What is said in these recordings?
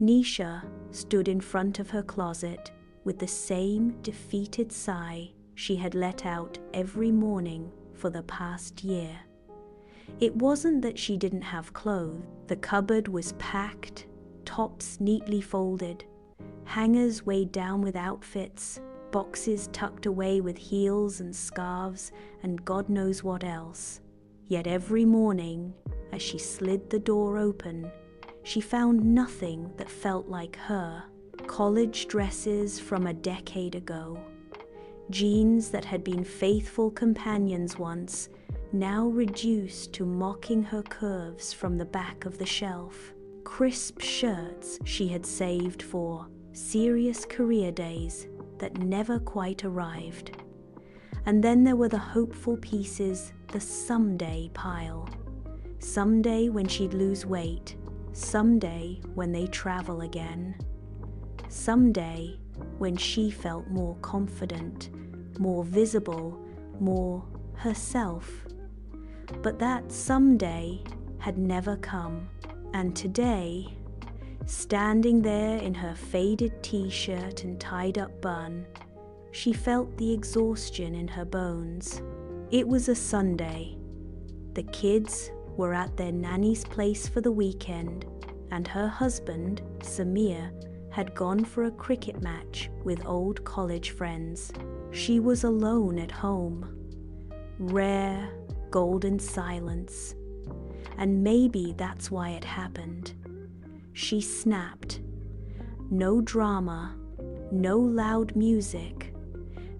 Nisha stood in front of her closet with the same defeated sigh she had let out every morning for the past year. It wasn't that she didn't have clothes. The cupboard was packed, tops neatly folded, hangers weighed down with outfits, boxes tucked away with heels and scarves and God knows what else. Yet every morning, as she slid the door open, she found nothing that felt like her. College dresses from a decade ago, jeans that had been faithful companions once, now reduced to mocking her curves from the back of the shelf, crisp shirts she had saved for serious career days that never quite arrived. And then there were the hopeful pieces, the someday pile. Someday when she'd lose weight, someday when they travel again, someday when she felt more confident, more visible, more herself. But that someday had never come, and today, standing there in her faded t-shirt and tied-up bun, she felt the exhaustion in her bones. It was a Sunday. The kids were at their nanny's place for the weekend, and her husband, Samir, had gone for a cricket match with old college friends. She was alone at home. Rare, golden silence. And maybe that's why it happened. She snapped. No drama, no loud music,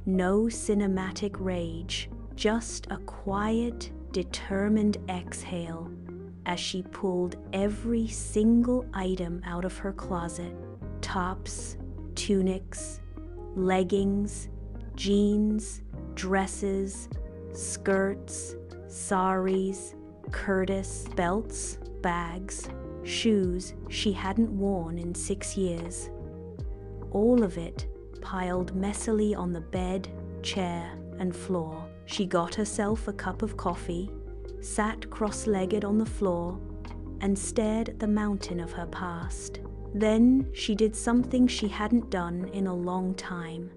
no cinematic rage, just a quiet, determined exhale as she pulled every single item out of her closet. Tops, tunics, leggings, jeans, dresses, skirts, saris, Curtis, belts, bags, shoes she hadn't worn in 6 years. All of it piled messily on the bed, chair, and floor. She got herself a cup of coffee, sat cross-legged on the floor, and stared at the mountain of her past. Then she did something she hadn't done in a long time.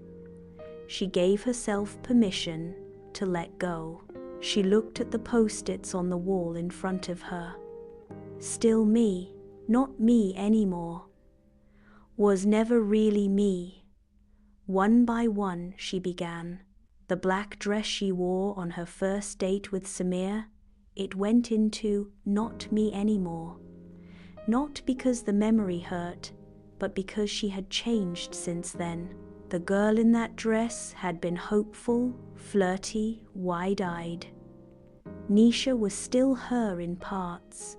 She gave herself permission to let go. She looked at the post-its on the wall in front of her. Still me, not me anymore. Was never really me. One by one she began. The black dress she wore on her first date with Samir, it went into not me anymore. Not because the memory hurt, but because she had changed since then. The girl in that dress had been hopeful, flirty, wide-eyed. Nisha was still her in parts,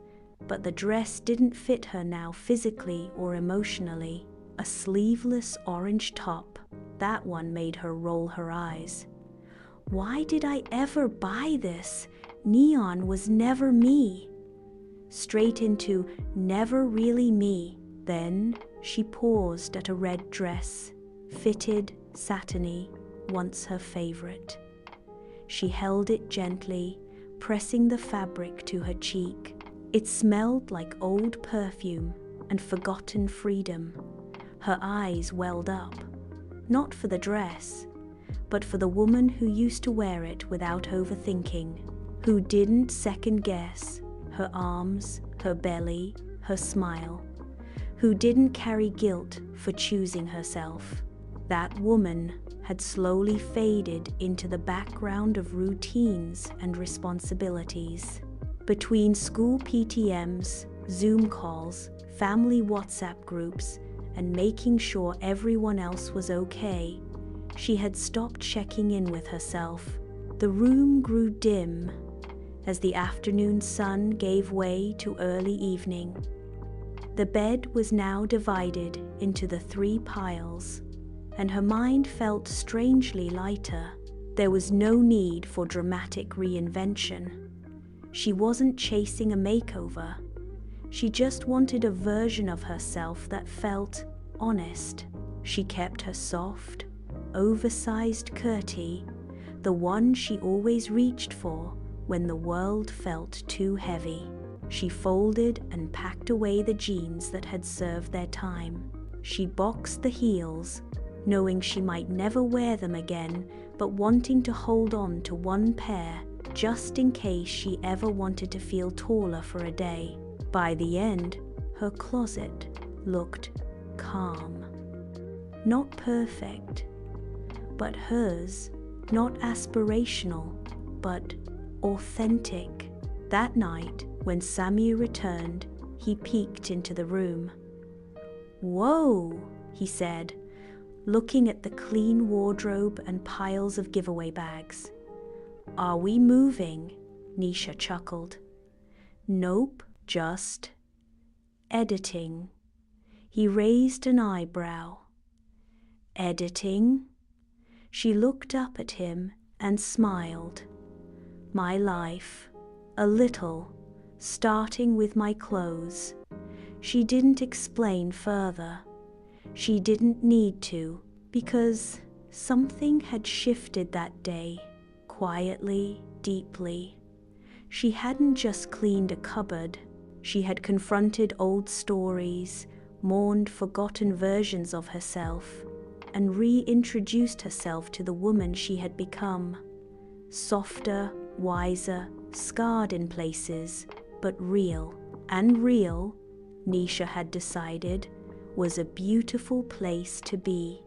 but the dress didn't fit her now physically or emotionally. A sleeveless orange top, that one made her roll her eyes. Why did I ever buy this? Neon was never me. Straight into never really me. Then she paused at a red dress, fitted, satiny, once her favorite. She held it gently, pressing the fabric to her cheek. It smelled like old perfume and forgotten freedom. Her eyes welled up, not for the dress, but for the woman who used to wear it without overthinking, who didn't second guess her arms, her belly, her smile, who didn't carry guilt for choosing herself. That woman had slowly faded into the background of routines and responsibilities. Between school PTMs, Zoom calls, family WhatsApp groups, and making sure everyone else was okay, she had stopped checking in with herself. The room grew dim as the afternoon sun gave way to early evening. The bed was now divided into the 3 piles, and her mind felt strangely lighter. There was no need for dramatic reinvention. She wasn't chasing a makeover. She just wanted a version of herself that felt honest. She kept her soft, oversized curtie, the one she always reached for when the world felt too heavy. She folded and packed away the jeans that had served their time. She boxed the heels, knowing she might never wear them again, but wanting to hold on to one pair just in case she ever wanted to feel taller for a day. By the end, her closet looked calm. Not perfect, but hers. Not aspirational, but authentic. That night, when Sammy returned, he peeked into the room. "Whoa," he said, looking at the clean wardrobe and piles of giveaway bags. "Are we moving?" Nisha chuckled. "Nope, just editing." He raised an eyebrow. "Editing?" She looked up at him and smiled. "My life, a little, starting with my clothes." She didn't explain further. She didn't need to, because something had shifted that day, quietly, deeply. She hadn't just cleaned a cupboard. She had confronted old stories, mourned forgotten versions of herself, and reintroduced herself to the woman she had become. Softer, wiser, scarred in places, but real. And real, Nisha had decided, was a beautiful place to be.